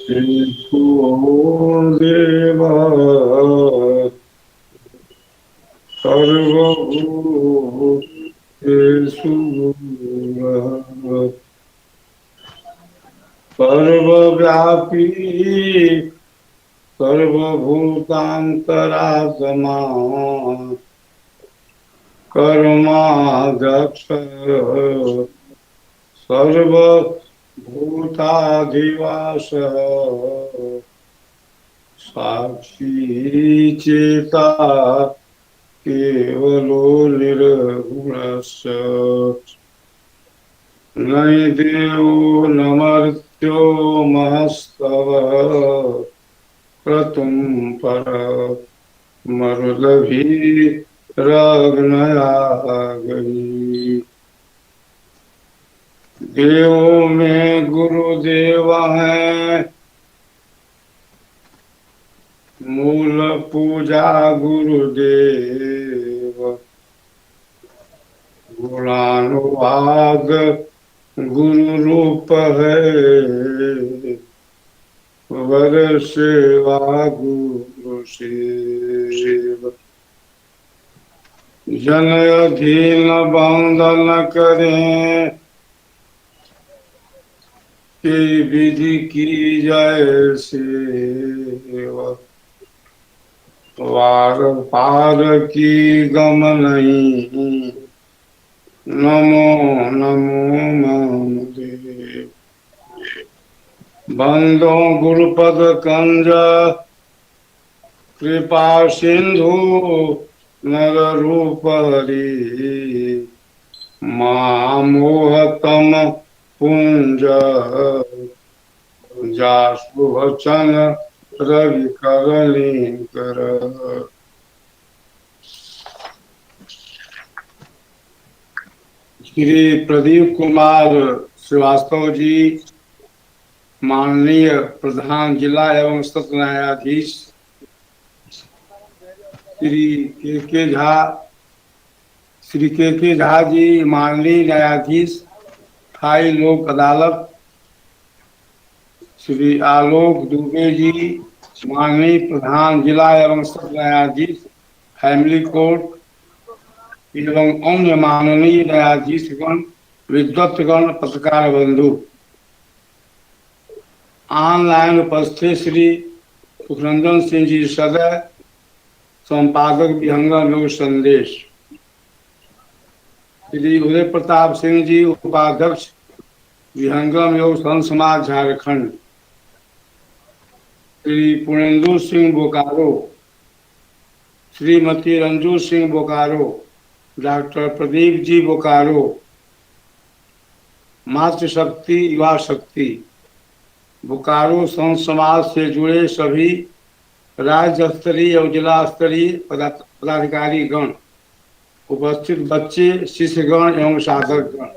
एको देव सर्वभूतेषु सर्वव्यापी सर्वभूतान्तरात्मा कर्माध्यक्ष सर्वभूताधिवास साक्षी चेता केवलो निर्गुणस्य नहि देवो न मर्त्यो महस्तव क्रतुं पर मरुदभिरग्नया गई। देवों में गुरुदेव हैं, मूल पूजा गुरुदेव। गुणानुवाद गुरु रूप है, वर सेवा गुरु सेव। जन अधीन बंधन करें, कि विधि की जाय सेवा। वार पार की गम नहीं, नमो नमो महादेव। बंदो गुरुपद कंज कृपा सिंधु नर रूप हरि। मोहतम पुंज जासु वचन रवि कर। श्री प्रदीप कुमार श्रीवास्तव जी, माननीय प्रधान जिला एवं सत्र न्यायाधीश श्री के झा जी, माननीय न्यायाधीश स्थायी लोक अदालत श्री आलोक दुबे जी, माननीय प्रधान जिला एवं सत्र न्यायाधीश फैमिली कोर्ट एवं अन्य माननीय न्यायाधीशगण, विद्वत्गण, पत्रकार बंधु, ऑनलाइन उपस्थित श्री सुखरंजन सिंह जी सदस्य, संपादक विहंगम योग संदेश, श्री उदय प्रताप सिंह जी उपाध्यक्ष विहंगम योग संघ समाज झारखंड, श्री पुणेंदु सिंह बोकारो, श्रीमती रंजू सिंह बोकारो, डॉक्टर प्रदीप जी बोकारो, मातृशक्ति युवा शक्ति बोकारो संघ समाज से जुड़े सभी राज्य स्तरीय और जिला स्तरीय पदाधिकारी गण, उपस्थित बच्चे, शिष्यगण एवं साधक गण,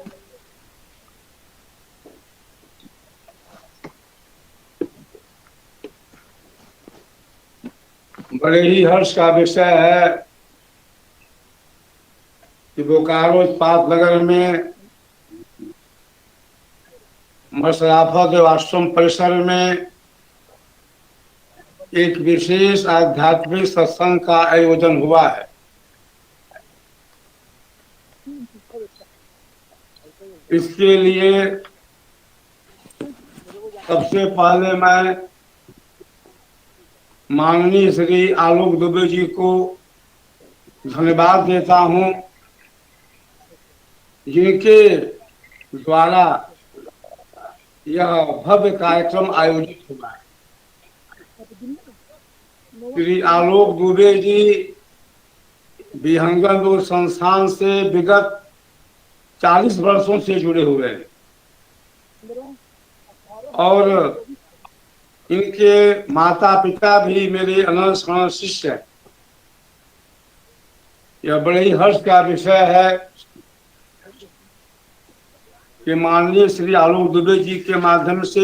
बड़े ही हर्ष का विषय है कि बोकारो इस्पात नगर में मशराफत आश्रम परिसर में एक विशेष आध्यात्मिक सत्संग का आयोजन हुआ है। इसके लिए सबसे पहले मैं माननीय श्री आलोक दुबे जी को धन्यवाद देता हूं, जिनके द्वारा यह भव्य कार्यक्रम आयोजित हुआ है। श्री आलोक दुबे जी विहंगम योग संस्थान से विगत 40 वर्षों से जुड़े हुए हैं और इनके माता पिता भी मेरे अनन्य शिष्य हैं। यह बड़े ही हर्ष का विषय है कि माननीय श्री आलोक दुबे जी के माध्यम से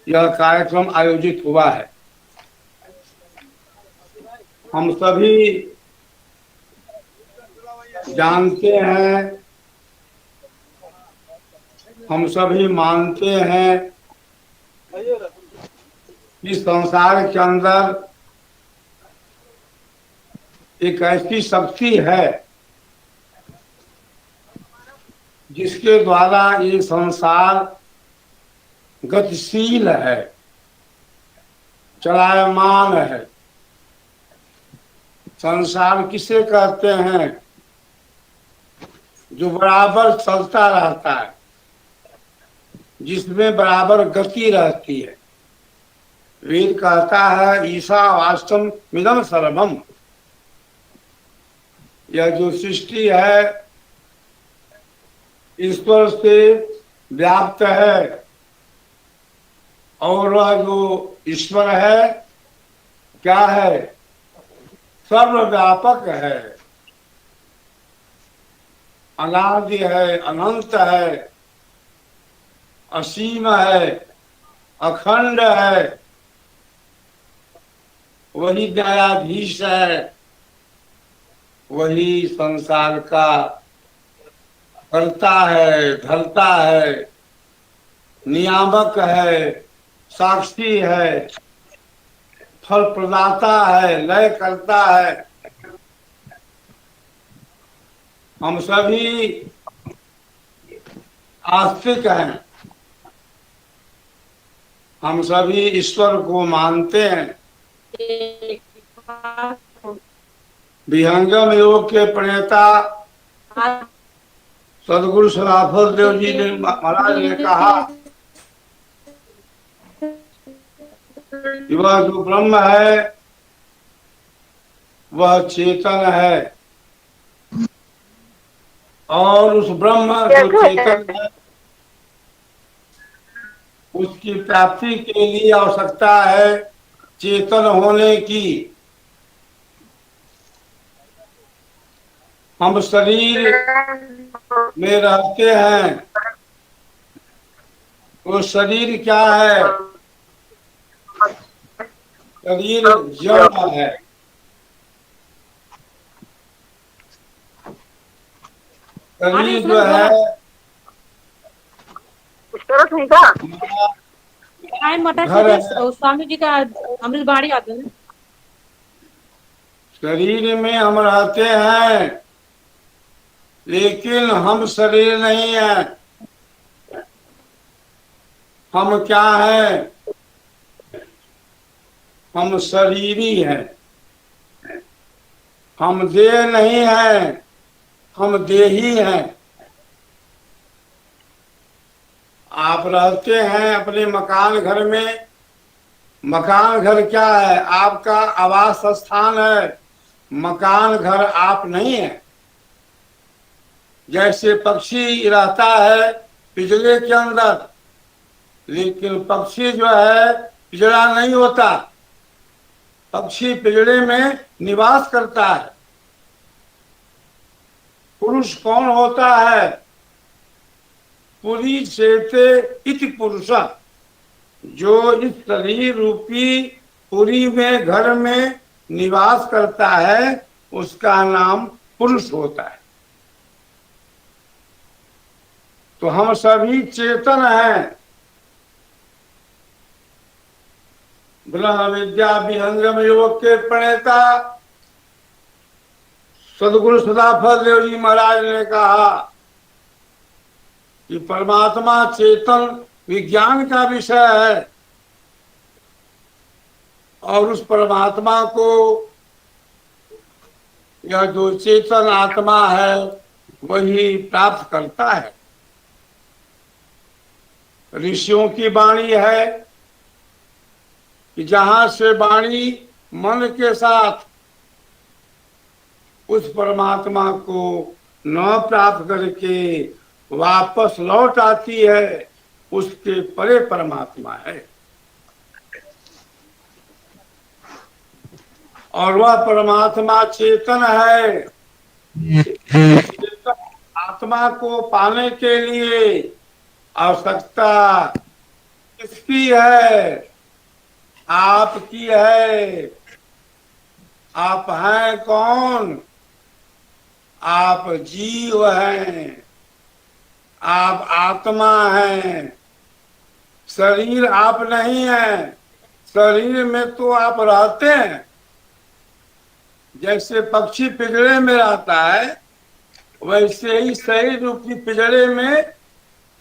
यह कार्यक्रम आयोजित हुआ है। हम सभी जानते हैं, हम सभी मानते हैं इस संसार के अंदर एक ऐसी शक्ति है जिसके द्वारा ये संसार गतिशील है, चलायमान है। संसार किसे कहते हैं? जो बराबर चलता रहता है, जिसमें बराबर गति रहती है। वेद कहता है ईशा वास्तव मिदम सर्वम। यह जो सृष्टि है ईश्वर से व्याप्त है, और वह जो ईश्वर है क्या है? सर्वव्यापक है, अनादि है, अनंत है, असीम है, अखंड है। वही न्यायाधीश है, वही संसार का करता है, धरता है, नियामक है, साक्षी है, फल प्रदाता है, लय करता है। हम सभी आस्तिक हैं, हम सभी ईश्वर को मानते हैं। विहंगम योग के प्रणेता सदगुरु सदाफल देव जी ने महाराज ने कहा कि वह जो ब्रह्म है वह चेतन है, और उस ब्रह्म जो चेतन है उसकी प्राप्ति के लिए आवश्यकता है चेतन होने की। हम शरीर में रहते हैं, वो शरीर क्या है? शरीर जड़ है। शरीर जो है घर है। स्वामी जी का अमृत बाड़ी आते हैं। शरीर में हम रहते हैं, लेकिन हम शरीर नहीं है। हम क्या है? हम शरीरी हैं। हम देह नहीं है, हम देही हैं। आप रहते हैं अपने मकान घर में। मकान घर क्या है? आपका आवास स्थान है, मकान घर आप नहीं है। जैसे पक्षी रहता है पिंजरे के अंदर, लेकिन पक्षी जो है पिंजरा नहीं होता, पक्षी पिंजरे में निवास करता है। पुरुष कौन होता है? पुरी चेते इति पुरुष। जो इस शरीर रूपी पुरी में, घर में निवास करता है, उसका नाम पुरुष होता है। तो हम सभी चेतन हैं। ब्रह्म विद्या विहंगम योग के प्रणेता सदगुरु सदाफल देव जी महाराज ने कहा कि परमात्मा चेतन विज्ञान का विषय है, और उस परमात्मा को यह जो चेतन आत्मा है वही प्राप्त करता है। ऋषियों की वाणी है कि जहां से वाणी मन के साथ उस परमात्मा को न प्राप्त करके वापस लौट आती है, उसके परे परमात्मा है। और वह परमात्मा चेतन है। चेतन आत्मा को पाने के लिए आवश्यकता किसकी है? आपकी है। आप हैं कौन? आप जीव हैं, आप आत्मा हैं। शरीर आप नहीं है, शरीर में तो आप रहते हैं, जैसे पक्षी पिंजरे में रहता है, वैसे ही शरीर रूपी पिंजरे में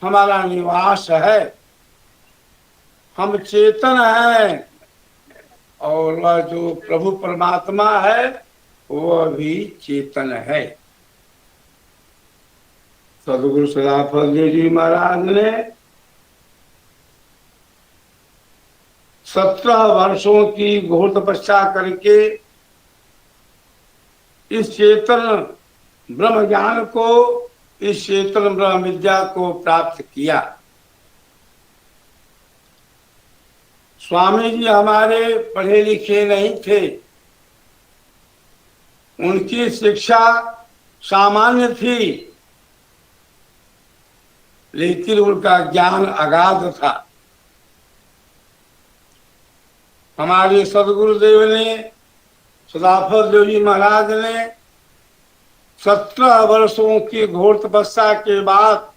हमारा निवास है। हम चेतन हैं, और वह जो प्रभु परमात्मा है वह भी चेतन है। सदगुरु सदाफल जी महाराज ने 17 वर्षों की घोर तपस्या करके इस चेतन ब्रह्म ज्ञान को, इस चेतन ब्रह्म विद्या को प्राप्त किया। स्वामी जी हमारे पढ़े लिखे नहीं थे, उनकी शिक्षा सामान्य थी, लेकिन उनका ज्ञान अगाध था। हमारे सदगुरुदेव ने, सदाफल देव जी महाराज ने 17 वर्षों की घोर तपस्या के बाद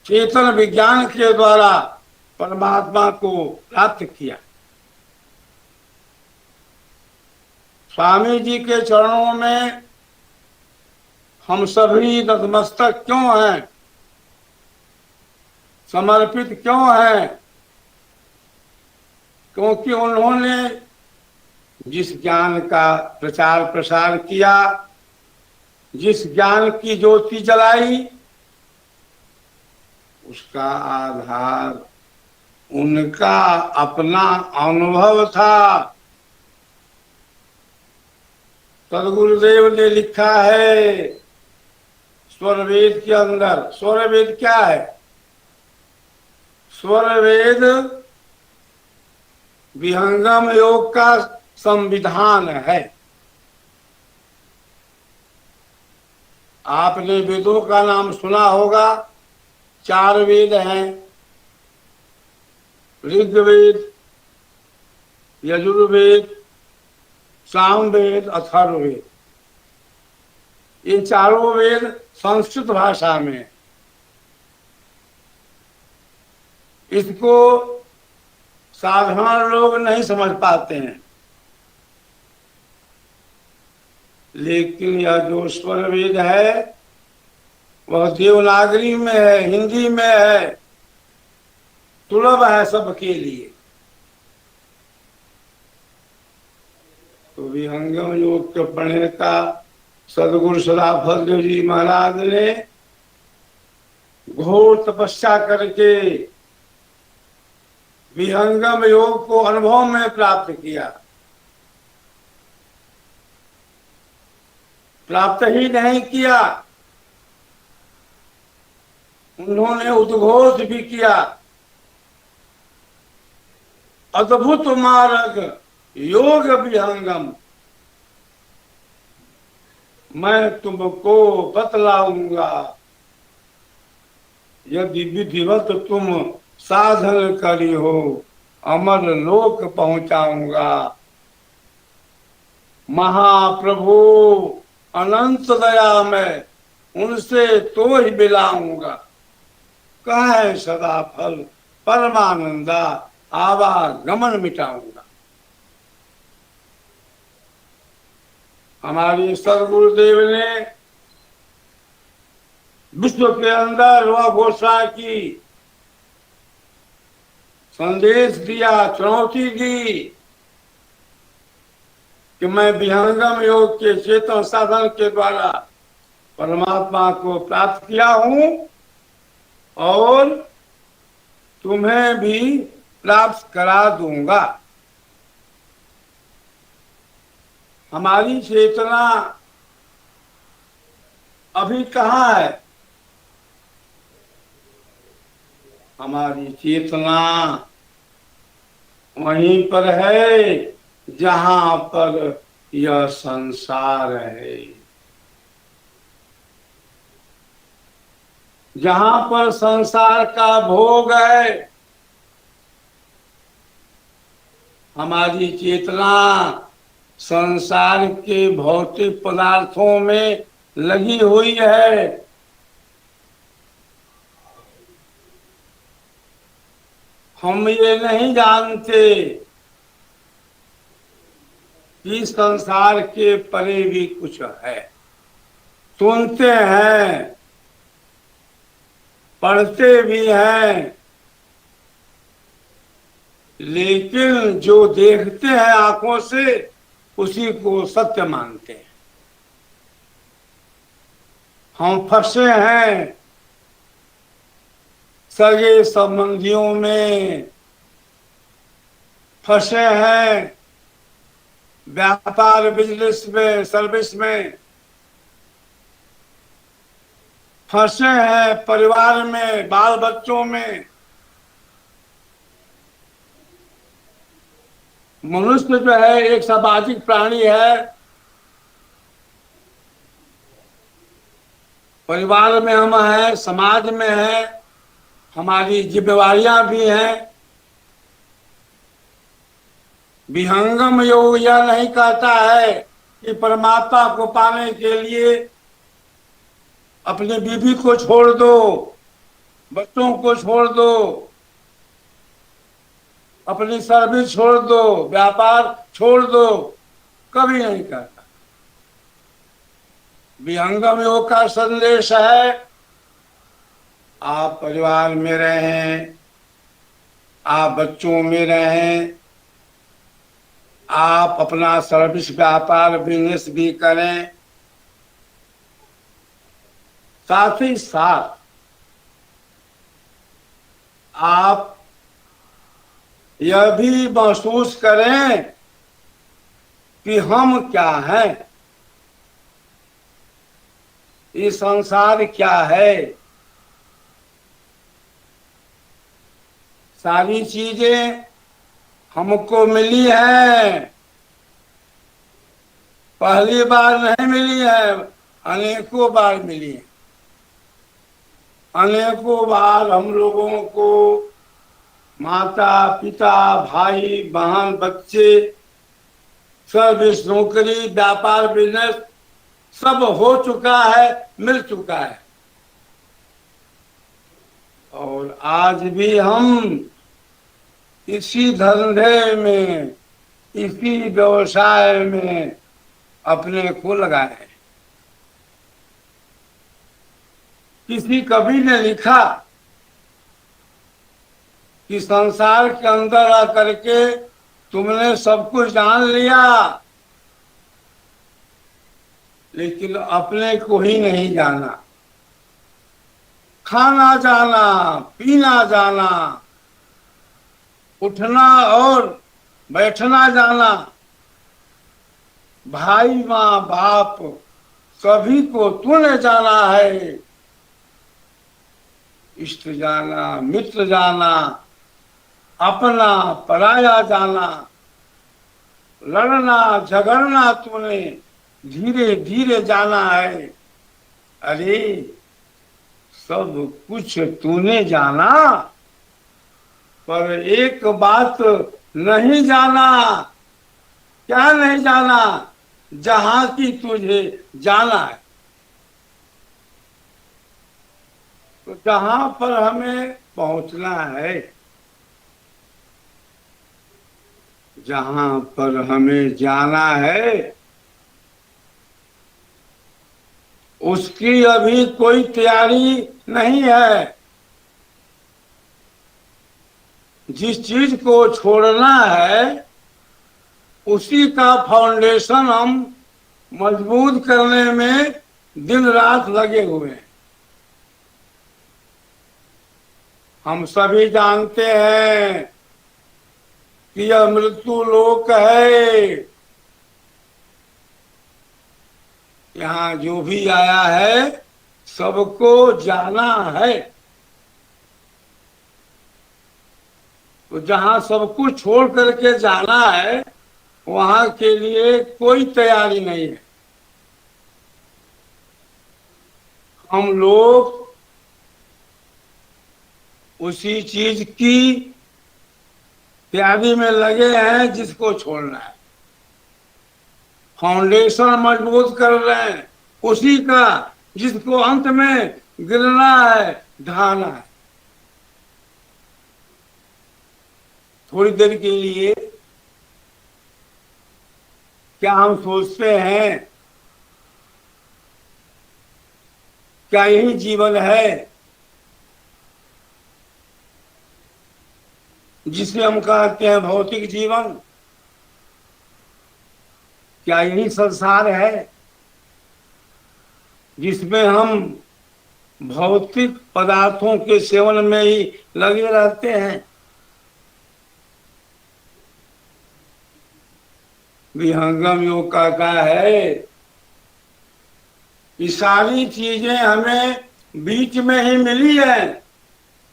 चेतन विज्ञान के द्वारा परमात्मा को प्राप्त किया। स्वामी जी के चरणों में हम सभी नतमस्तक क्यों हैं, समर्पित क्यों हैं? क्योंकि उन्होंने जिस ज्ञान का प्रचार प्रसार किया, जिस ज्ञान की ज्योति जलाई, उसका आधार उनका अपना अनुभव था। सदगुरुदेव ने लिखा है स्वर वेद के अंदर। स्वर वेद क्या है? स्वर वेद विहंगम योग का संविधान है। आपने वेदों का नाम सुना होगा, 4 वेद हैं, ऋग्वेद, यजुर्वेद, सामवेद, अथर्ववेद। ये चारों वेद संस्कृत भाषा में। इसको साधारण लोग नहीं समझ पाते हैं, लेकिन यह जो स्वर वेद है वह देवनागरी में है, हिंदी में है, सुलभ है सबके लिए। तो विहंगम योग के पढ़ने का सदगुरु सदाफल देव जी महाराज ने घोर तपस्या करके विहंगम योग को अनुभव में प्राप्त किया। प्राप्त ही नहीं किया, उन्होंने उद्घोष भी किया, अद्भुत मार्ग योग विहंगम मैं तुमको बतलाऊंगा, यदि विधिवत तुम साधन करी हो, अमर लोक पहुंचाऊंगा। महाप्रभु अनंत दया में उनसे तो ही मिलाऊंगा, कहे सदाफल परमानंदा, आवागमन मिटाऊंगा। हमारे सदगुरुदेव ने विश्व के अंदर वह घोषणा की, संदेश दिया, चुनौती दी कि मैं विहंगम योग के चेतन साधन के द्वारा परमात्मा को प्राप्त किया हूं और तुम्हें भी प्राप्त करा दूंगा। हमारी चेतना अभी कहाँ है? हमारी चेतना वहीं पर है जहां पर यह संसार है, जहां पर संसार का भोग है। हमारी चेतना संसार के भौतिक पदार्थों में लगी हुई है। हम ये नहीं जानते कि संसार के परे भी कुछ है। सुनते हैं, पढ़ते भी हैं, लेकिन जो देखते हैं आंखों से उसी को सत्य मानते हैं। हम फंसे हैं सगे संबंधियों में, फंसे हैं व्यापार बिजनेस में, सर्विस में, फंसे हैं परिवार में, बाल बच्चों में। मनुष्य जो है एक सामाजिक प्राणी है। परिवार में हम हैं, समाज में हैं, हमारी जिम्मेवारियां भी हैं। विहंगम योग यह नहीं कहता है कि परमात्मा को पाने के लिए अपनी बीवी को छोड़ दो, बच्चों को छोड़ दो, अपनी सर्विस छोड़ दो, व्यापार छोड़ दो, कभी नहीं कहता। विहंगम योग का संदेश है आप परिवार में रहें, आप बच्चों में रहें, आप अपना सर्विस व्यापार बिजनेस भी करें, साथ ही साथ आप यह भी महसूस करें कि हम क्या हैं, ये संसार क्या है। सारी चीजें हमको मिली है, पहली बार नहीं मिली है, अनेकों बार मिली है। अनेकों बार हम लोगों को माता पिता, भाई बहन, बच्चे, सर्विस, नौकरी, व्यापार, बिजनेस सब हो चुका है, मिल चुका है। और आज भी हम इसी धंधे में, इसी व्यवसाय में अपने को लगाए हैं। किसी कवि ने लिखा कि संसार के अंदर आकर के तुमने सब कुछ जान लिया, लेकिन अपने को ही नहीं जाना। खाना जाना, पीना जाना, उठना और बैठना जाना, भाई माँ बाप सभी को तूने जाना है। इष्ट जाना, मित्र जाना, अपना पराया जाना, लड़ना झगड़ना तूने धीरे धीरे जाना है। अरे सब कुछ तूने जाना, पर एक बात नहीं जाना। क्या नहीं जाना? जहां की तुझे जाना है। तो जहां पर हमें पहुंचना है, जहां पर हमें जाना है, उसकी अभी कोई तैयारी नहीं है। जिस चीज को छोड़ना है उसी का फाउंडेशन हम मजबूत करने में दिन रात लगे हुए हैं। हम सभी जानते हैं कि यह मृत्यु लोक है। यहाँ जो भी आया है सबको जाना है। तो जहाँ सब कुछ छोड़ करके जाना है वहां के लिए कोई तैयारी नहीं है। हम लोग उसी चीज की तैयारी में लगे हैं जिसको छोड़ना है। फाउंडेशन मजबूत कर रहे हैं उसी का जिसको अंत में गिरना है, ढहाना है। थोड़ी देर के लिए क्या हम सोचते हैं क्या यही जीवन है जिसे हम कहते हैं भौतिक जीवन? क्या यही संसार है जिसमें हम भौतिक पदार्थों के सेवन में ही लगे रहते हैं? विहंगम योग कहता है कि सारी चीजें हमें बीच में ही मिली है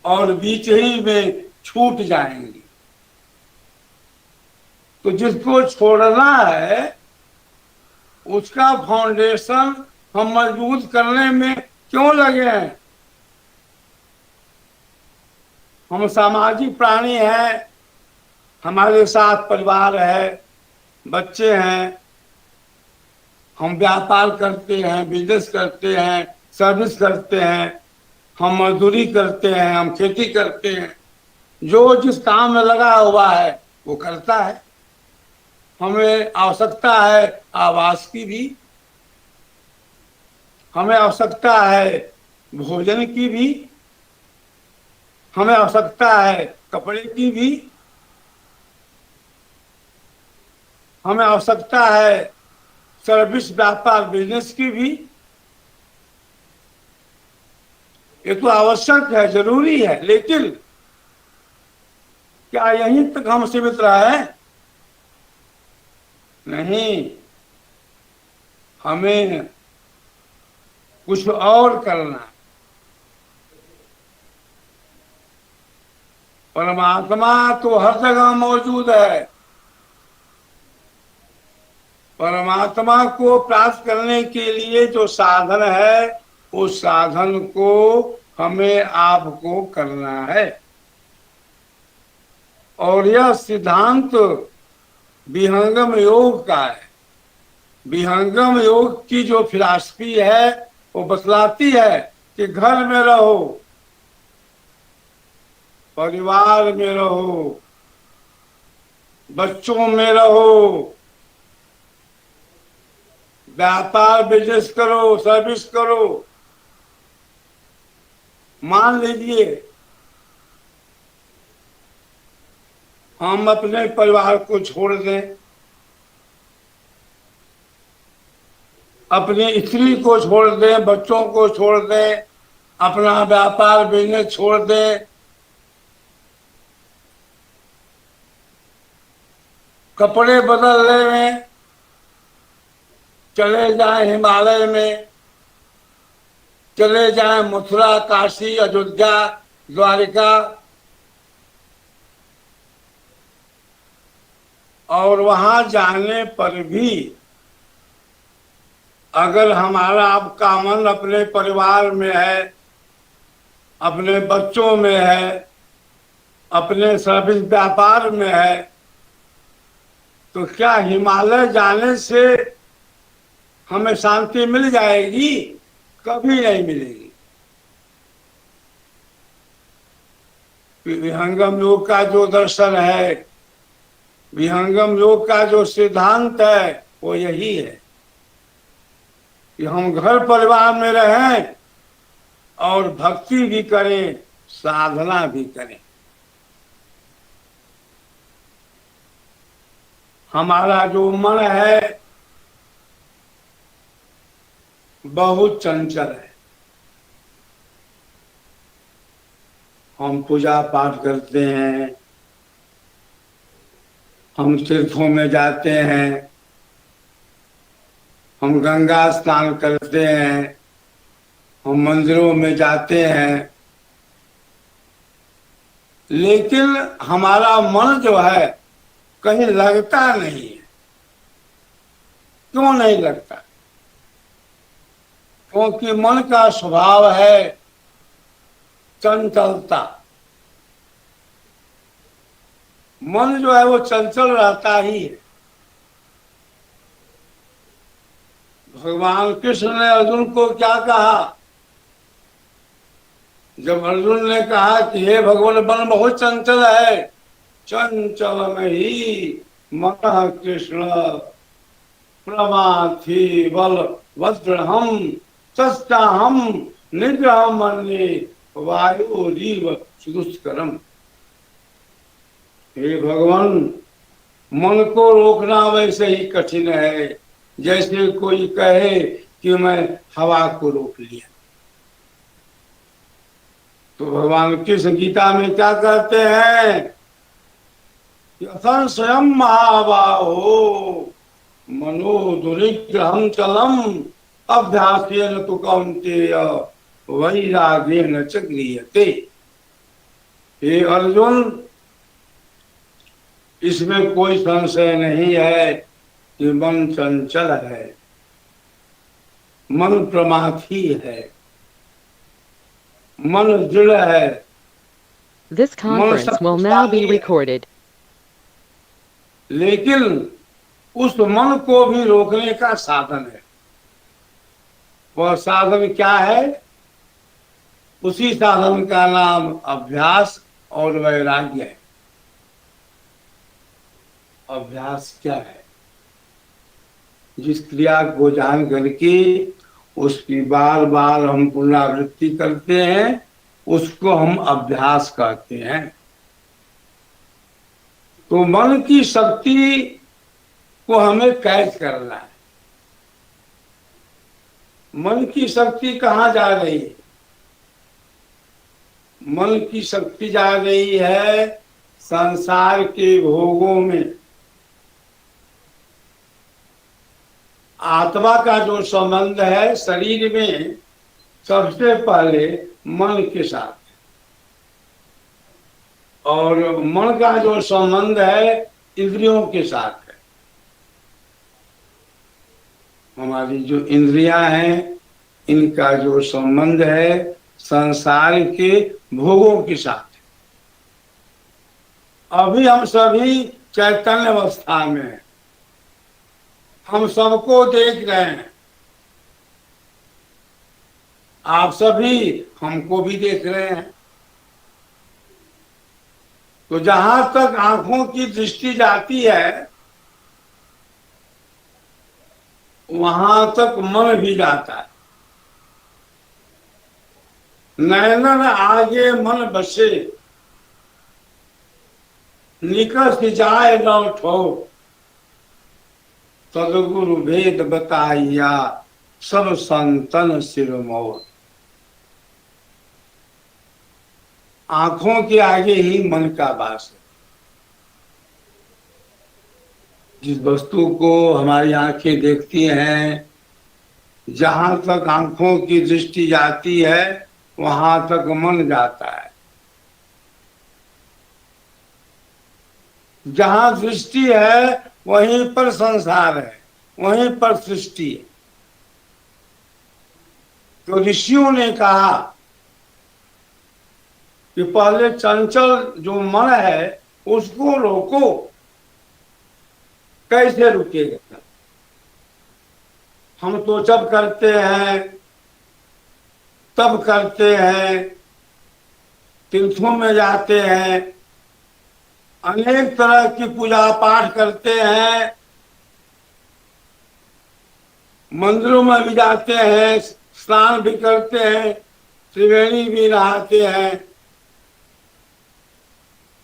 और बीच ही में छूट जाएंगी। तो जिसको छोड़ना है उसका फाउंडेशन हम मजबूत करने में क्यों लगे हैं? हम सामाजिक प्राणी हैं, हमारे साथ परिवार है, बच्चे हैं, हम व्यापार करते हैं, बिजनेस करते हैं, सर्विस करते हैं, हम मजदूरी करते हैं, हम खेती करते हैं। जो जिस काम में लगा हुआ है वो करता है। हमें आवश्यकता है आवास की भी, हमें आवश्यकता है भोजन की भी, हमें आवश्यकता है कपड़े की भी, हमें आवश्यकता है सर्विस व्यापार बिजनेस की भी। ये तो आवश्यक है, जरूरी है, लेकिन क्या यहीं तक हम सीमित रहे? नहीं, हमें कुछ और करना है। परमात्मा तो हर जगह मौजूद है। परमात्मा को प्राप्त करने के लिए जो साधन है उस साधन को हमें आपको करना है। और यह सिद्धांत विहंगम योग का है। विहंगम योग की जो फिलॉसफी है वो बतलाती है कि घर में रहो, परिवार में रहो, बच्चों में रहो, व्यापार बिजनेस करो, सर्विस करो। मान लीजिए हम अपने परिवार को छोड़ दें, अपनी स्त्री को छोड़ दें, बच्चों को छोड़ दें, अपना व्यापार बिजनेस छोड़ दें, कपड़े बदल लें, चले जाएं हिमालय में, चले जाएं मथुरा, काशी, अयोध्या, द्वारिका, और वहां जाने पर भी अगर हमारा आपका मन अपने परिवार में है, अपने बच्चों में है, अपने सर्विस व्यापार में है, तो क्या हिमालय जाने से हमें शांति मिल जाएगी? कभी नहीं मिलेगी। विहंगम योग का जो दर्शन है, विहंगम योग का जो सिद्धांत है वो यही है कि हम घर परिवार में रहें और भक्ति भी करें, साधना भी करें। हमारा जो मन है बहुत चंचल है। हम पूजा पाठ करते हैं, हम तीर्थों में जाते हैं, हम गंगा स्नान करते हैं, हम मंदिरों में जाते हैं, लेकिन हमारा मन जो है कहीं लगता नहीं है। क्यों नहीं लगता? क्योंकि मन का स्वभाव है चंचलता। मन जो है वो चंचल रहता ही है। भगवान कृष्ण ने अर्जुन को क्या कहा? जब अर्जुन ने कहा कि हे भगवान, मन बहुत चंचल है, चंचल में ही मन कृष्ण प्रमाथि बल वज्रहम सस्ताहम निग्रह मन्ये वायु रीव सुदुष्करम। हे भगवान, मन को रोकना वैसे ही कठिन है जैसे कोई कहे कि मैं हवा को रोक लिया। तो भगवान कृष्ण गीता में क्या कहते हैं? यथन स्वयं महाबाहो मनो दुरिग्रहं चलम अभ्यासेन तु कौन्तेय वैराग्येन च गृह्यते। हे अर्जुन, इसमें कोई संशय नहीं है कि मन चंचल है, मन प्रमाथी है, मन दृढ़ है, This conference will now be recorded. लेकिन उस मन को भी रोकने का साधन है। वह साधन क्या है? उसी साधन का नाम अभ्यास और वैराग्य है। अभ्यास क्या है? जिस क्रिया को जान करके उसकी बार बार हम पुनरावृत्ति करते हैं उसको हम अभ्यास कहते हैं। तो मन की शक्ति को हमें कैद करना है। मन की शक्ति कहाँ जा रही है? मन की शक्ति जा रही है संसार के भोगों में। आत्मा का जो संबंध है शरीर में सबसे पहले मन के साथ, और मन का जो संबंध है इंद्रियों के साथ है। हमारी जो इंद्रियां हैं इनका जो संबंध है संसार के भोगों के साथ। अभी हम सभी चैतन्य अवस्था में हैं, हम सबको देख रहे हैं, आप सभी हमको भी देख रहे हैं। तो जहां तक आंखों की दृष्टि जाती है वहां तक मन भी जाता है। नयनन आगे मन बसे निकट जाए न ठो सदगुरु भेद बताइया सब संतन सिरमौर। आंखों के आगे ही मन का वास है। जिस वस्तु को हमारी आंखें देखती हैं, जहां तक आंखों की दृष्टि जाती है वहां तक मन जाता है। जहां दृष्टि है वहीं पर संसार है, वहीं पर सृष्टि है। तो ऋषियों ने कहा कि पहले चंचल जो मन है उसको रोको। कैसे रुकेगा? हम तो जब करते हैं तब करते हैं, तीर्थों में जाते हैं, अनेक तरह की पूजा पाठ करते हैं, मंदिरों में भी जाते हैं, स्नान भी करते हैं, त्रिवेणी भी नहाते हैं,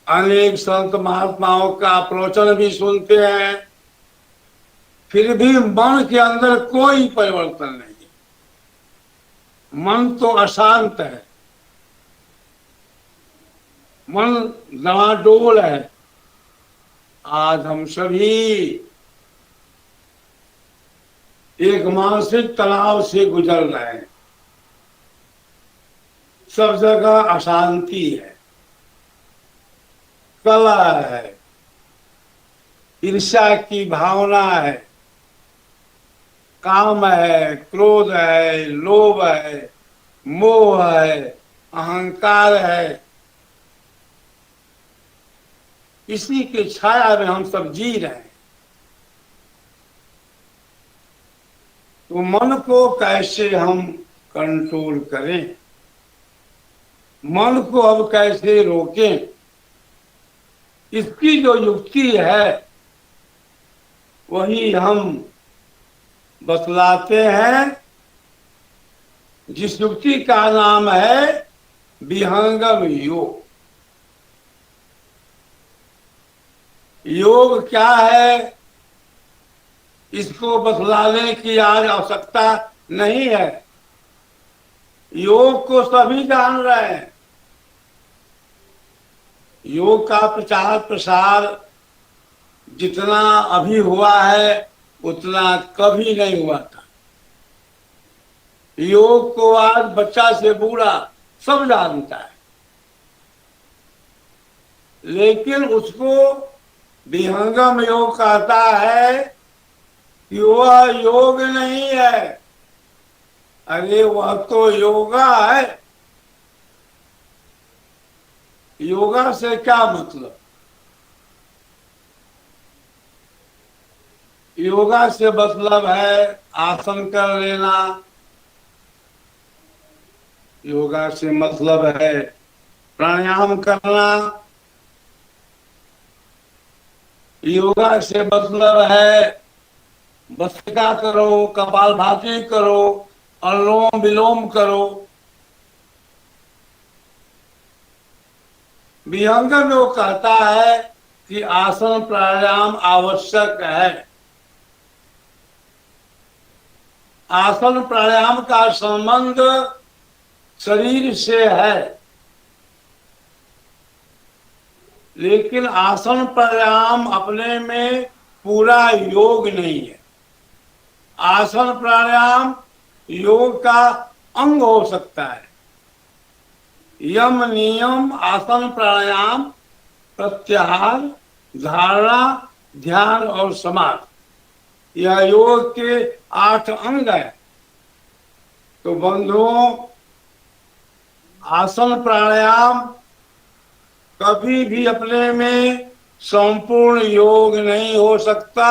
अनेक संत महात्माओं का प्रवचन भी सुनते हैं, फिर भी मन के अंदर कोई परिवर्तन नहीं है। मन तो अशांत है, मन डमाडोल है। आज हम सभी एक मानसिक तनाव से गुजर रहे हैं। सब जगह अशांति है, कलह है, ईर्ष्या की भावना है, काम है, क्रोध है, लोभ है, मोह है, अहंकार है। इसी के छाया में हम सब जी रहे हैं। तो मन को कैसे हम कंट्रोल करें, मन को अब कैसे रोकें? इसकी जो युक्ति है वही हम बतलाते हैं, जिस युक्ति का नाम है विहंगम योग। योग क्या है इसको बतलाने की आज आवश्यकता नहीं है। योग को सभी जान रहे हैं। योग का प्रचार प्रसार जितना अभी हुआ है उतना कभी नहीं हुआ था। योग को आज बच्चा से बूढ़ा सब जानता है, लेकिन उसको विहंगम योग कहता है कि वह योग नहीं है। अरे वह तो योगा है। योगा से क्या मतलब? योगा से मतलब है आसन कर लेना। योगा से मतलब है प्राणायाम करना। योगा से मतलब है भस्त्रिका करो, कपालभाति करो, अनुलोम विलोम करो। विहंगम योग कहता है कि आसन प्राणायाम आवश्यक है। आसन प्राणायाम का संबंध शरीर से है, लेकिन आसन प्राणायाम अपने में पूरा योग नहीं है। आसन प्राणायाम योग का अंग हो सकता है। यम नियम आसन प्राणायाम प्रत्याहार धारणा ध्यान और समाधि, यह योग के 8 अंग है। तो बंधुओं, आसन प्राणायाम कभी भी अपने में संपूर्ण योग नहीं हो सकता।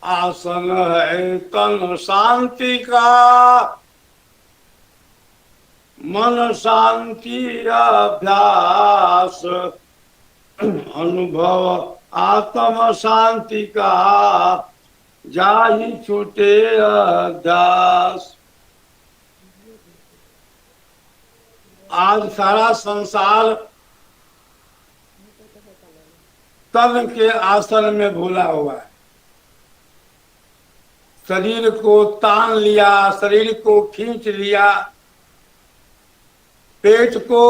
आसन है तन शांति का, मन शांति अभ्यास, अनुभव आत्म शांति का, जाहि छूटे अध्यास। आज सारा संसार तन के आसन में भूला हुआ है। शरीर को तान लिया, शरीर को खींच लिया, पेट को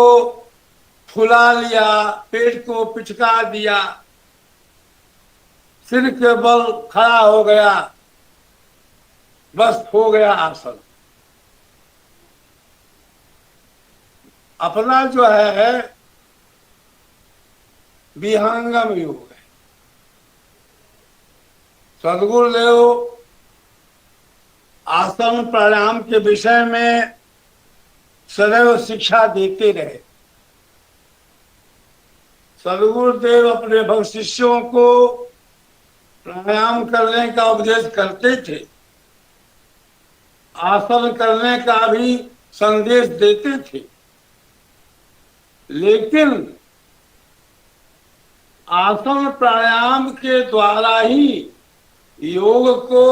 फुला लिया, पेट को पिचका दिया, सिर के बल खड़ा हो गया, बस हो गया आसन। अपना जो है विहंगम योग है। सदगुरुदेव आसन प्राणायाम के विषय में सदैव शिक्षा देते रहे। सदगुरुदेव अपने भक्त शिष्यों को प्राणायाम करने का उपदेश करते थे, आसन करने का भी संदेश देते थे, लेकिन आसन प्राणायाम के द्वारा ही योग को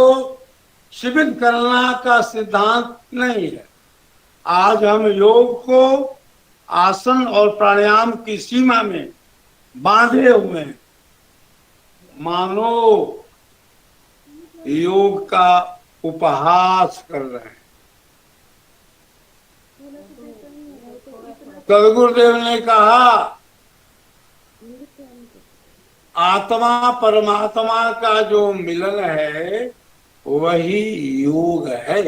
सीमित करना का सिद्धांत नहीं है। आज हम योग को आसन और प्राणायाम की सीमा में बांधे हुए हैं, मानो योग का उपहास कर रहे हैं। सदगुरुदेव ने कहा आत्मा परमात्मा का जो मिलन है वही योग है।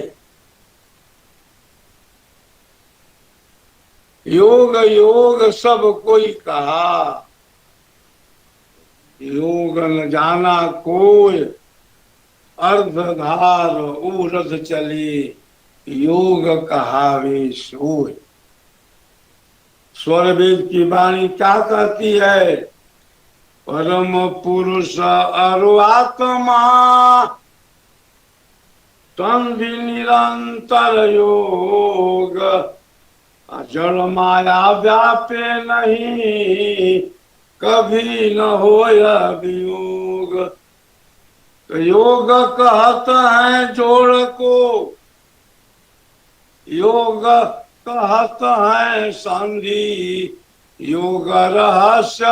योग योग सब कोई कहा, योग न जाना कोई, अर्धधार उरध चली, योग कहावे सोय। स्वर वेद की वाणी क्या कहती है? परम पुरुष अरु आत्मा तन भी निरंतर योग, जड़ माया व्यापे नहीं, कभी न होया वियोग। तो योग कहत है जोड़ को, योग कहत है संधि, योग रहस्य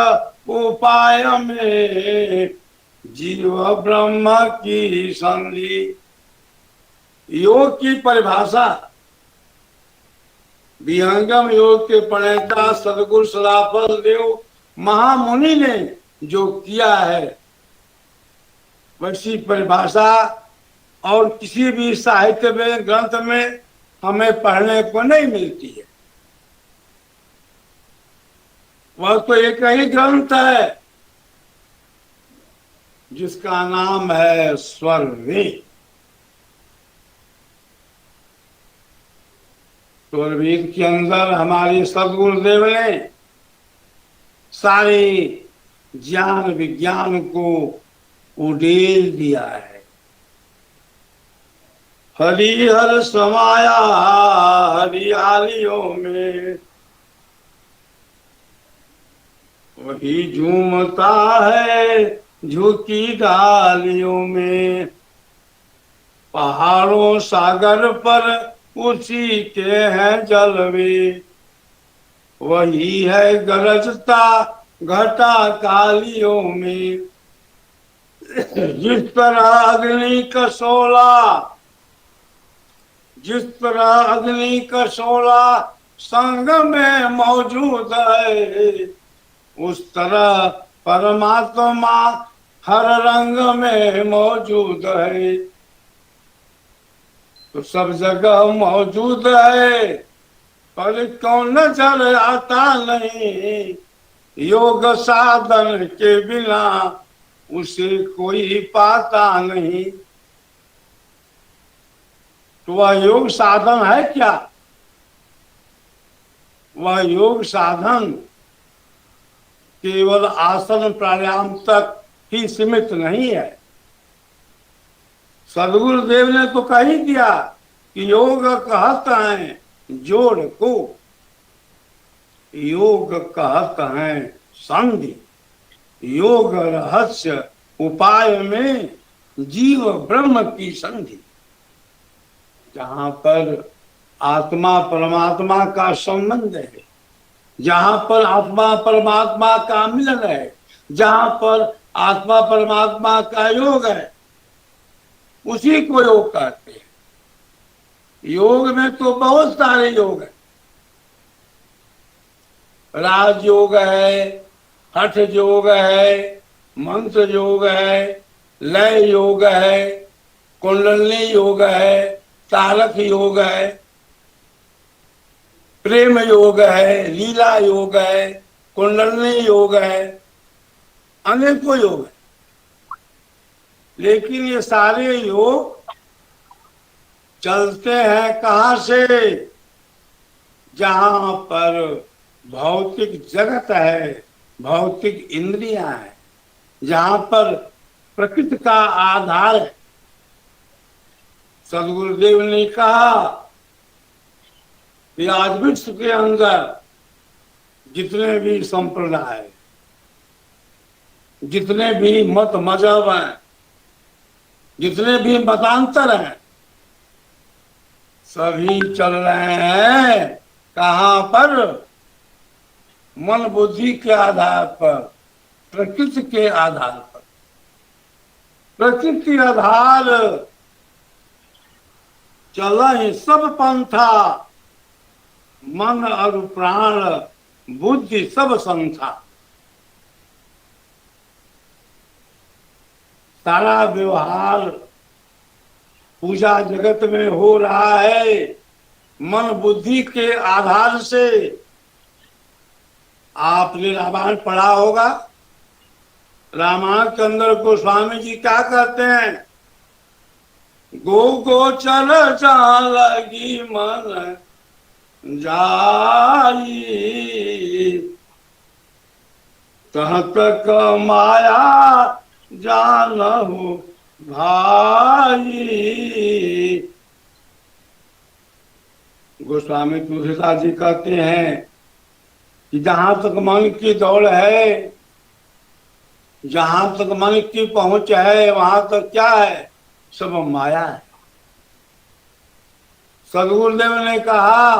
उपाय में जीव ब्रह्म की संधि। योग की परिभाषा विहंगम योग के प्रणेता सदगुरु सदाफल देव महामुनि ने जो किया है, वैसी परिभाषा और किसी भी साहित्य में ग्रंथ में हमें पढ़ने को नहीं मिलती है। वह तो एक ही ग्रंथ है जिसका नाम है स्वरवेद। स्वरवेद के अंदर हमारे सदगुरुदेव ने सारे ज्ञान विज्ञान को उड़ेल दिया है। हरिहर समाया हरियालियों में, वही झूमता है झुकी डालियों में। पहाड़ों सागर पर उसी के हैं जलवे, वही है गरजता घटा कालियों में। जिस तरह अग्नि का शोला, जिस तरह अग्नि का शोला संग में मौजूद है, उस तरह परमात्मा हर रंग में मौजूद है। तो सब जगह मौजूद है पर कौन नजर आता नहीं। योग साधन के बिना उसे कोई पाता नहीं। तो वह योग साधन है क्या? वह योग साधन केवल आसन प्राणायाम तक ही सीमित नहीं है। सदगुरुदेव ने तो कह ही दिया कि योग कहत हैं जोड़ को, योग कहत हैं संधि, योग रहस्य उपाय में जीव ब्रह्म की संधि। जहां पर आत्मा परमात्मा का संबंध है, जहां पर आत्मा परमात्मा का मिलन है, जहां पर आत्मा परमात्मा का योग है, उसी को योग कहते हैं। योग में तो बहुत सारे योग है। राजयोग है, हठ योग है, मंत्र योग है, लय योग है, कुंडलनी योग है, तारक योग है, प्रेम योग है, लीला योग है, कुंडलनी योग है, अनेकों योग है। लेकिन ये सारे योग चलते हैं कहाँ से? जहां पर भौतिक जगत है, भौतिक इंद्रियां है, जहां पर प्रकृति का आधार है। सदगुरुदेव ने कहा कि आज विश्व के अंदर जितने भी संप्रदाय, जितने भी मत मजहब हैं, जितने भी मतांतर हैं, सभी चल रहे हैं कहाँ पर? मन बुद्धि के आधार पर, प्रकृति के आधार पर। प्रकृति आधार चल ही सब पंथा, मन और प्राण बुद्धि सब संथा। सारा व्यवहार पूजा जगत में हो रहा है मन बुद्धि के आधार से। आपने रामायण पढ़ा होगा। रामायण के अंदर गोस्वामी जी क्या कहते हैं? गो गोचर जहाँ लगी मन जाई, तहाँ तक माया जानहु भाई। गोस्वामी तुलसीदास जी कहते हैं कि जहां तक मन की दौड़ है, जहां तक मन की पहुंच है, वहां तक क्या है? सब माया है। सदगुरुदेव ने कहा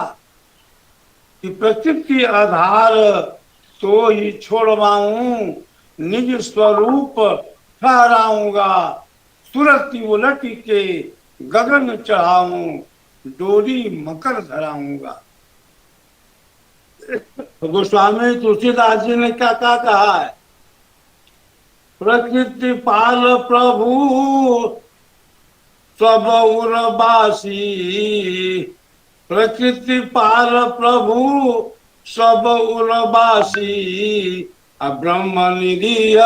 कि प्रकृति आधार तो ही छोड़वाऊं, निज स्वरूप ठहराऊंगा, सुरति उलट के गगन चढ़ाऊं, डोरी मकर धराऊंगा। गोस्वामी तुलसीदास जी ने क्या क्या कहा है? प्रकृति पाल प्रभु सब उर्वासी, प्रकृति पाल प्रभु सब उर्वासी, ब्रह्म निधि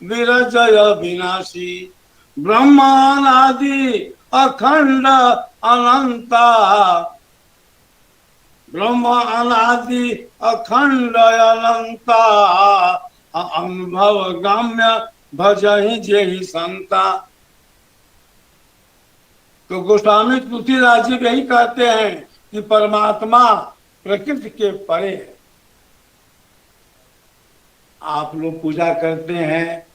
विरजय विनाशी, ब्रह्मादि अखंड अनंता, ब्रह्म अनादि अखंड अनंता, अनुभव गम्य भजहि जेहि संता। तो गोस्वामी तुलसीदास जी यही कहते हैं कि परमात्मा प्रकृति के परे है। आप लोग पूजा करते हैं,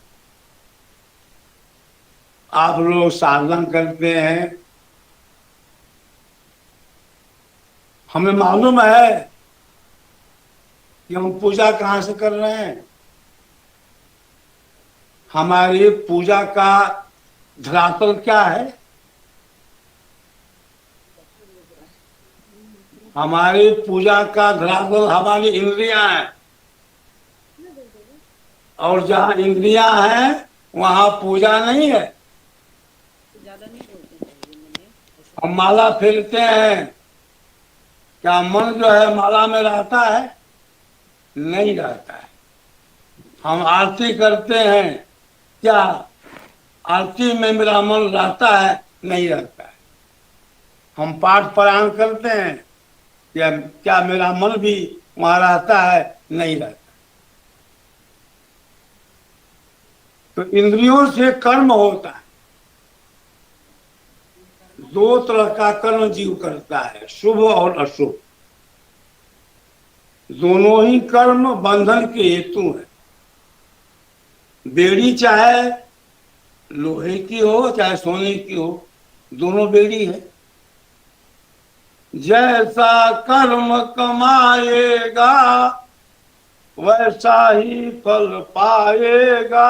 आप लोग साधना करते हैं, हमें मालूम है कि हम पूजा कहाँ से कर रहे हैं। हमारी पूजा का धरातल क्या है? हमारी पूजा का धरातल हमारी इंद्रियां हैं, और जहाँ इंद्रियां हैं वहां पूजा नहीं है। हम माला फेरते हैं, क्या मन जो है माला में रहता है? नहीं रहता है। हम आरती करते हैं, क्या आरती में मेरा मन रहता है? नहीं रहता है। हम पाठ पारायण करते हैं, क्या मेरा मन भी वहां रहता है? नहीं रहता। तो इंद्रियों से कर्म होता है। दो तरह का कर्म जीव करता है, शुभ और अशुभ। दोनों ही कर्म बंधन के हेतु है। बेड़ी चाहे लोहे की हो चाहे सोने की हो, दोनों बेड़ी है। जैसा कर्म कमाएगा वैसा ही फल पाएगा,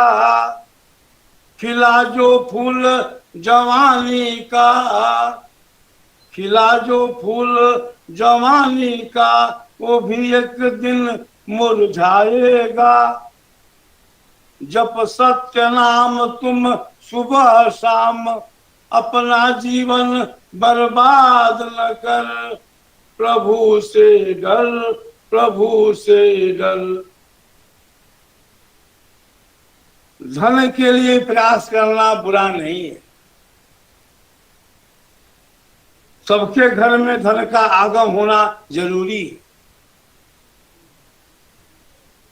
खिला जो फूल जवानी का, खिला जो फूल जवानी का, वो भी एक दिन मुरझाएगा। जप सत्य नाम तुम सुबह शाम, अपना जीवन बर्बाद न कर, प्रभु से डर, प्रभु से डर। धन के लिए प्रयास करना बुरा नहीं है। सबके घर में धन का आगम होना जरूरी है।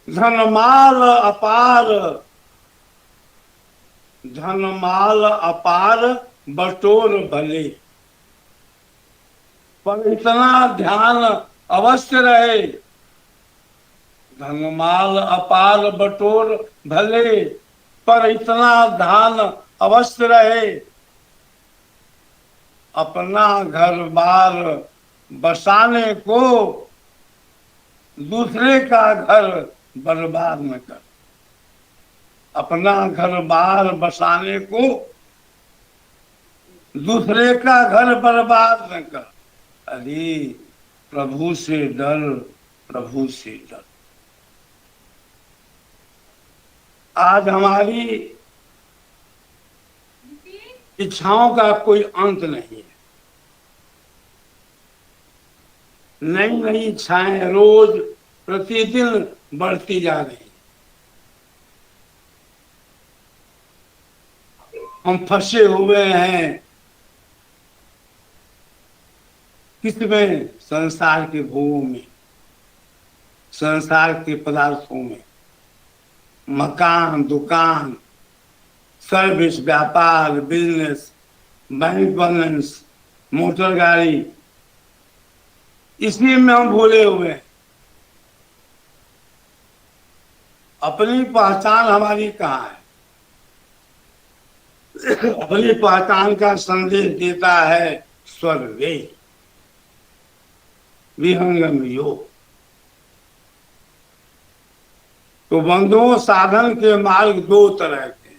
धनमाल अपार, धनमाल अपार बटोर भले, पर इतना ध्यान अवश्य रहे। धनमाल अपार बटोर भले, पर इतना ध्यान अवश्य रहे। अपना घर बार बसाने को दूसरे का घर बर्बाद न कर। अपना घर बार बसाने को दूसरे का घर बर्बाद न कर। अरे प्रभु से डर, प्रभु से डर। आज हमारी इच्छाओं का कोई अंत नहीं है। नई नई इच्छाएं रोज प्रतिदिन बढ़ती जा रही हैं। हम फंसे हुए हैं किसमें? संसार के भोगों में, संसार के पदार्थों में। मकान, दुकान, सर्विस, व्यापार, बिजनेस, बैंक बैलेंस, मोटर गाड़ी, इसी में हम भूले हुए हैं। अपनी पहचान हमारी कहाँ है? अपनी पहचान का संदेश देता है स्वर्वे विहंगम योग। तो बंधुओं, साधन के मार्ग दो तरह के।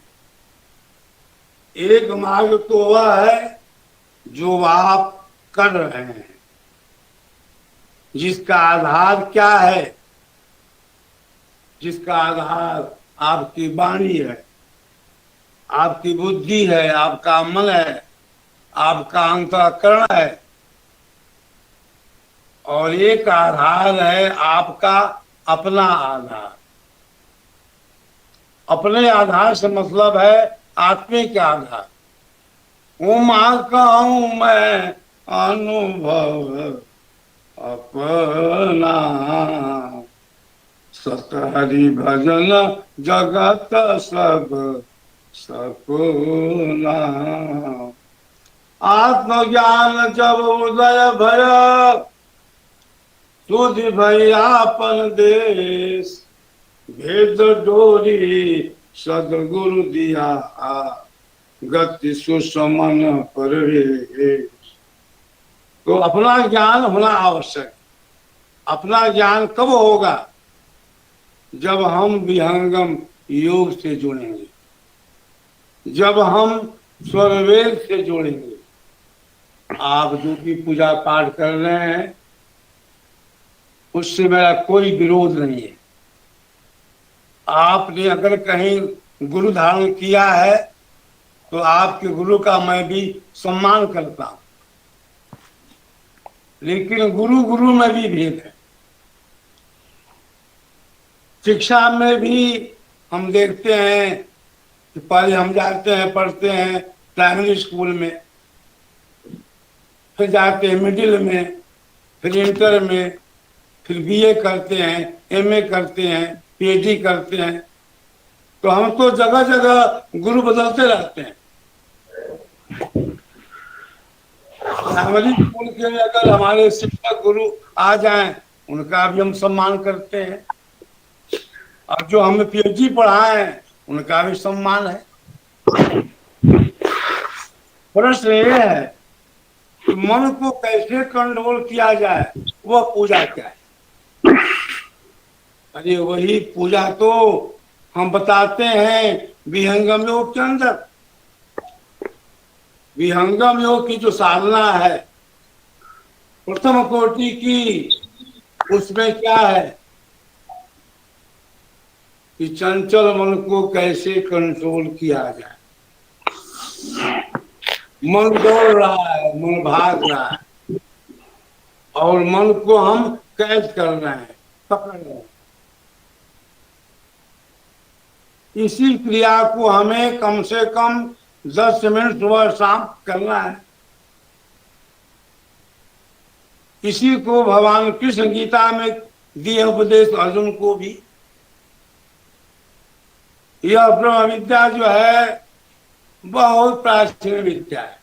एक मार्ग तो वह है जो आप कर रहे हैं, जिसका आधार क्या है? जिसका आधार आपकी वाणी है, आपकी बुद्धि है, आपका मन है, आपका अंतःकरण है। और एक आधार है आपका अपना आधार। अपने आधार से मतलब है आत्मिक आधार। उमा कहूं मैं अनुभव अपना, सतहरि भजन जगत सब सकुना। आत्मज्ञान जब उदय भय, सुधि भैयापन देश। भेद डोरी सदगुरु दिया, गति सुसमन परवेश। तो अपना ज्ञान होना आवश्यक। अपना ज्ञान कब होगा? जब हम विहंगम योग से जुड़ेंगे, जब हम स्वरवेद से जुड़ेंगे। आप जो भी पूजा पाठ कर रहे हैं उससे मेरा कोई विरोध नहीं है। आपने अगर कहीं गुरु धारण किया है तो आपके गुरु का मैं भी सम्मान करता हूं, लेकिन गुरु गुरु में भी भेद है। शिक्षा में भी हम देखते हैं कि पहले हम जाते हैं, पढ़ते हैं प्राइमरी स्कूल में, फिर जाते हैं मिडिल में, फिर इंटर में, फिर बीए करते हैं, एमए करते हैं, पीएचडी करते हैं। तो हम तो जगह जगह गुरु बदलते रहते हैं। प्राइमरी स्कूल के लिए अगर हमारे शिक्षक गुरु आ जाएं, उनका भी हम सम्मान करते हैं। और जो हमें पीएचडी पढ़ाए उनका भी सम्मान है। प्रश्न ये है कि मन को कैसे कंट्रोल किया जाए, वह पूजा क्या है? अरे वही पूजा तो हम बताते हैं विहंगम योग के अंदर। विहंगम योग की जो साधना है प्रथम कोटि की, उसमें क्या है कि चंचल मन को कैसे कंट्रोल किया जाए। मन दौड़ रहा है, मन भाग रहा है, और मन को हम कैद कर रहे हैं, पकड़ रहे हैं। इसी क्रिया को हमें कम से कम 10 मिनट सुबह शाम करना है। इसी को भगवान कृष्ण गीता में दिए उपदेश अर्जुन को भी। यह ब्रह्म विद्या जो है बहुत प्राचीन विद्या है,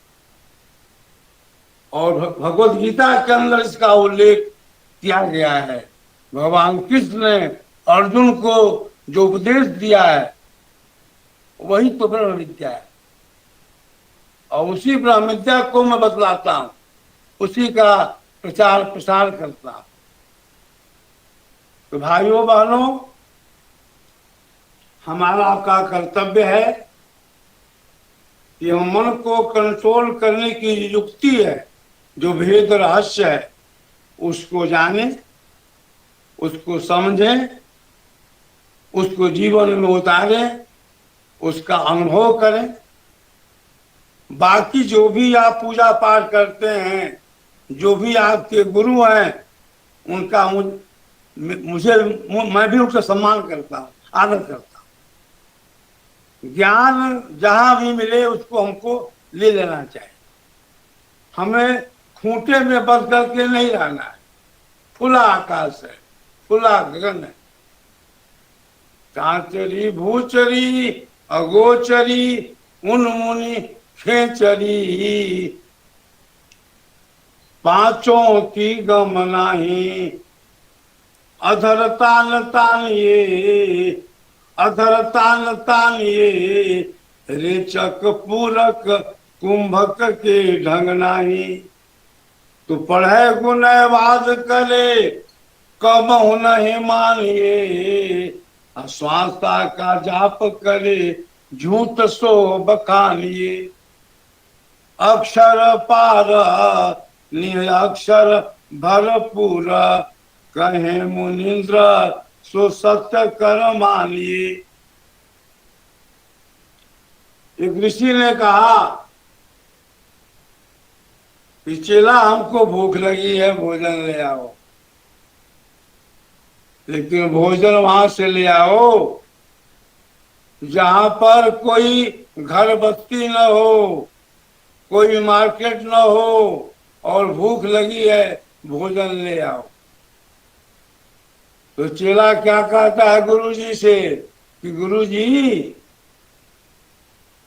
और भगवत गीता के अंदर इसका उल्लेख किया गया है। भगवान कृष्ण ने अर्जुन को जो उपदेश दिया है वही तो ब्रह्म विद्या है, और उसी ब्रह्म विद्या को मैं बतलाता हूँ, उसी का प्रचार प्रसार करता हूँ। तो भाइयों बहनों, हमारा आपका कर्तव्य है कि हम मन को कंट्रोल करने की युक्ति है, जो भेद रहस्य है, उसको जाने, उसको समझें, उसको जीवन में उतारें, उसका अनुभव करें। बाकी जो भी आप पूजा पाठ करते हैं, जो भी आपके गुरु हैं, उनका मैं भी उनका सम्मान करता हूँ, आदर करता हूँ। ज्ञान जहां भी मिले उसको हमको ले लेना चाहिए। हमें खूंटे में बंद करके नहीं रहना है। खुला आकाश है, खुला गगन है। कांचरी भूचरी अगोचरी उन मुनि खेचरी, पांचों की गम नाही, अधर तान तान ये, अधर तान तान ये, रेचक पूरक कुंभक के ढंग नाही। तू पढ़े गुनहवाद करे, कबहु नहीं मानिए, स्वास्थ्य का जाप करे, झूठ सो बखानिए। अक्षर पार अक्षर भरपूर, कहे मुनिंद्र सो सत्य कर मानिए। एक ऋषि ने कहा कि चेला हमको भूख लगी है, भोजन ले आओ, लेकिन भोजन वहां से ले आओ जहां पर कोई घर बस्ती न हो, कोई मार्केट न हो, और भूख लगी है, भोजन ले आओ। तो चेला क्या कहता है गुरुजी से कि गुरुजी,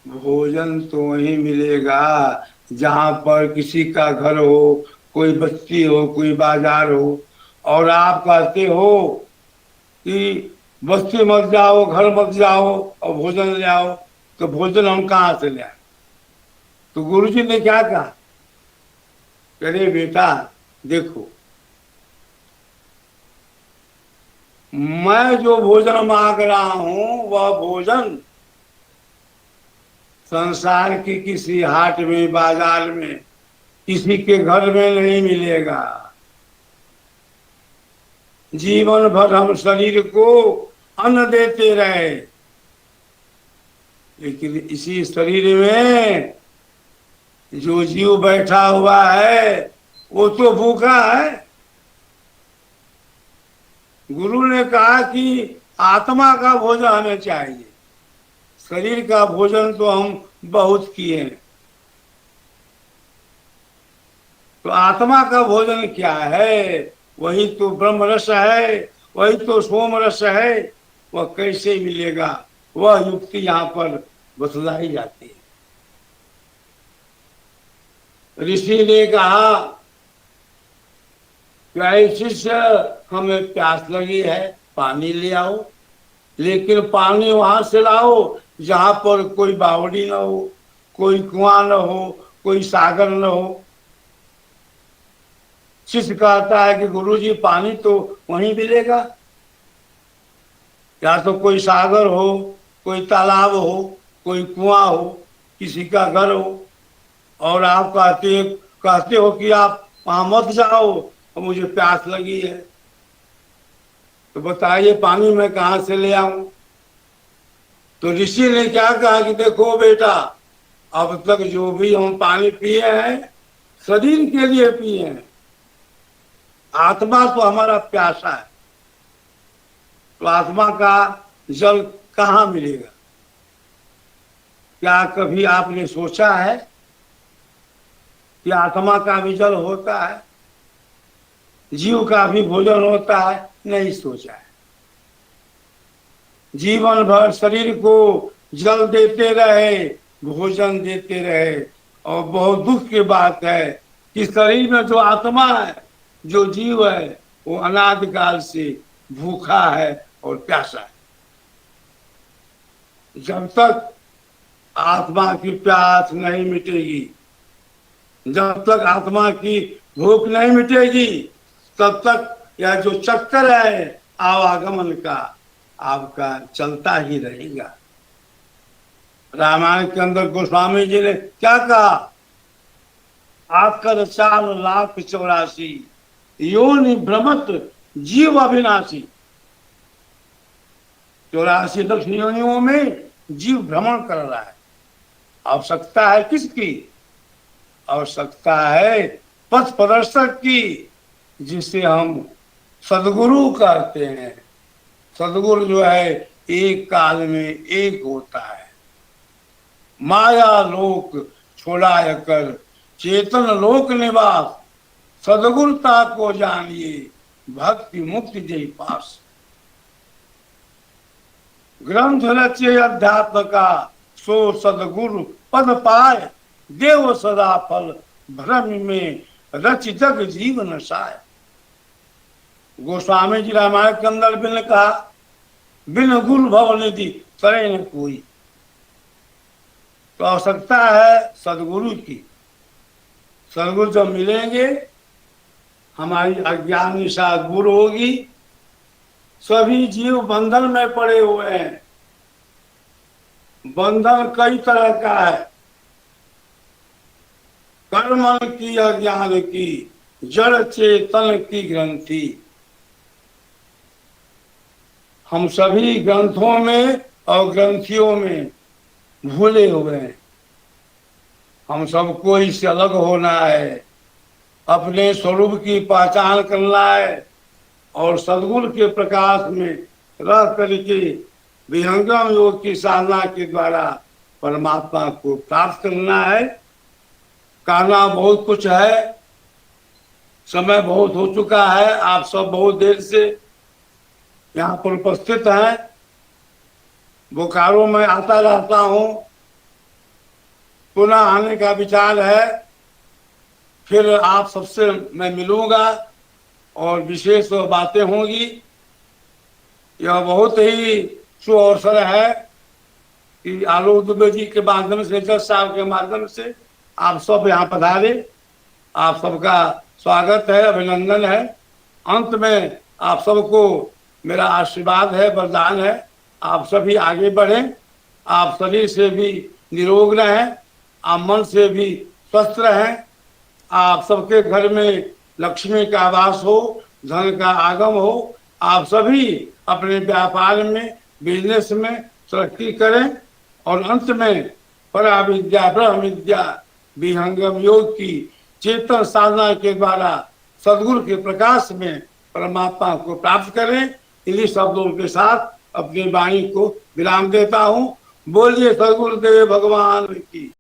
भोजन तो वही मिलेगा जहां पर किसी का घर हो, कोई बस्ती हो, कोई बाजार हो, और आप कहते हो कि बस्ती मत जाओ, घर मत जाओ और भोजन ले आओ। तो भोजन हम कहाँ से ले आए? तो गुरुजी ने क्या कहा, अरे बेटा देखो, मैं जो भोजन मांग रहा हूं वह भोजन संसार की किसी हाट में, बाजार में, किसी के घर में नहीं मिलेगा। जीवन भर हम शरीर को अन्न देते रहे, लेकिन इसी शरीर में जो जीव बैठा हुआ है वो तो भूखा है। गुरु ने कहा कि आत्मा का भोजन हमें चाहिए, शरीर का भोजन तो हम बहुत किए हैं। तो आत्मा का भोजन क्या है? वही तो ब्रह्म रस है, वही तो सोम रस है। वह कैसे मिलेगा? वह युक्ति यहाँ पर बतलाई जाती है। ऋषि ने कहा कि शिष्य, हमें प्यास लगी है, पानी ले आओ, लेकिन पानी वहां से लाओ जहां पर कोई बावड़ी न हो, कोई कुआं न हो, कोई सागर न हो। शिष्य कहता है कि गुरुजी, पानी तो वहीं मिलेगा, या तो कोई सागर हो, कोई तालाब हो, कोई कुआं हो, किसी का घर हो, और आप कहते हो कि आप वहां मत जाओ और मुझे प्यास लगी है। तो बताइए पानी मैं कहां से ले आऊं? तो ऋषि ने क्या कहा कि देखो बेटा, अब तक जो भी हम पानी पिए हैं शरीर के लिए पिए हैं, आत्मा तो हमारा प्यासा है, तो आत्मा का जल कहाँ मिलेगा? क्या कभी आपने सोचा है कि आत्मा का भी जल होता है, जीव का भी भोजन होता है? नहीं सोचा है। जीवन भर शरीर को जल देते रहे, भोजन देते रहे, और बहुत दुख की बात है कि शरीर में जो आत्मा है, जो जीव है, वो अनादिकाल से भूखा है और प्यासा है। जब तक आत्मा की प्यास नहीं मिटेगी, जब तक आत्मा की भूख नहीं मिटेगी, तब तक यह जो चक्कर है आवागमन का आपका चलता ही रहेगा। रामायण के अंदर गोस्वामी जी ने क्या कहा? आकर 4,84,000 योनि भ्रमत जीव अविनाशी। 84 लक्ष योनियों में जीव भ्रमण कर रहा है। आवश्यकता है किसकी? आवश्यकता है पथ प्रदर्शक की, जिसे हम सदगुरु कहते हैं। सदगुरु जो है एक काल में एक होता है। माया लोक छोड़ाय कर चेतन लोक निवास, सदगुरुता को जानिए भक्ति मुक्ति जय पास। ग्रंथ रचे अध्यात्म का सो सदगुरु पद पाए, देव सदा फल भ्रम में रचितक जीवन नशाय। गोस्वामी जी रामायण के अंदर भी ने कहा, बिन गुरु भव निधि करे न कोई। तो आवश्यकता है सदगुरु की। सदगुरु जब मिलेंगे, हमारी अज्ञान निशा दूर होगी। सभी जीव बंधन में पड़े हुए हैं। बंधन कई तरह का है, कर्म की, अज्ञान की, जड़ चेतन की ग्रंथि। हम सभी ग्रंथों में और ग्रंथियों में भूले हुए हैं। हम सबको इससे अलग होना है, अपने स्वरूप की पहचान करना है और सद्गुरु के प्रकाश में रह करके विहंगम योग की साधना के द्वारा परमात्मा को प्राप्त करना है। कहना बहुत कुछ है, समय बहुत हो चुका है। आप सब बहुत देर से यहाँ पर उपस्थित हैं। बोकारो में आता रहता हूँ, पुनः आने का विचार है। फिर आप सबसे मैं मिलूंगा और विशेष बातें होंगी। यह बहुत ही शुभ अवसर है कि आलोक दुबे जी के माध्यम से, जज साहब के माध्यम से आप सब यहाँ पधारे। आप सबका स्वागत है, अभिनंदन है। अंत में आप सबको मेरा आशीर्वाद है, वरदान है, आप सभी आगे बढ़ें। आप शरीर से भी निरोग रहें, आप मन से भी स्वस्थ रहें। आप सबके घर में लक्ष्मी का वास हो, धन का आगम हो। आप सभी अपने व्यापार में, बिजनेस में तरक्की करें और अंत में परा विद्या, ब्रह्म विद्या, विहंगम योग की चेतन साधना के द्वारा सद्गुरु के प्रकाश में परमात्मा को प्राप्त करें। इन्हीं शब्दों के साथ अपनी वाणी को विराम देता हूँ। बोलिए सद्गुरुदेव भगवान की।